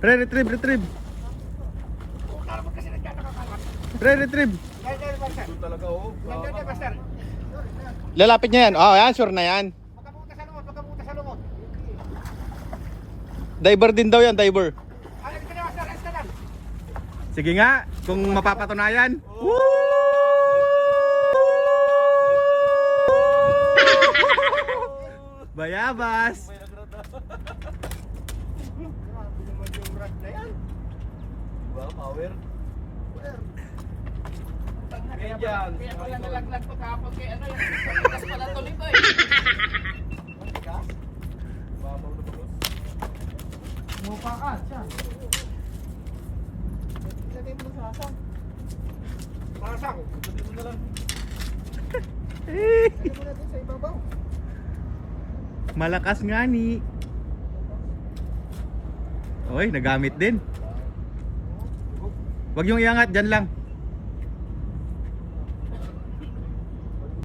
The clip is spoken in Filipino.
Retrieve. Retrieve. Talaga oh. Lalapit niya yan. Oh, yan, sure na yan. Diver din daw yan, diver. Sige nga, kung mapapatunayan. Woo! Bayabas. Diba, power? Median. Kaya pala nalaglag ko kahapon kay ano yung tas pala tuloy ko eh. Babaw na bagos. Mukha ka, siya. Ilagay mo sa asang. Pasang. Pwede mo na lang. Ilagay mo natin sa ibabaw. Malakas nga ni. Oy, nagamit din. Wag yung iangat, dyan lang.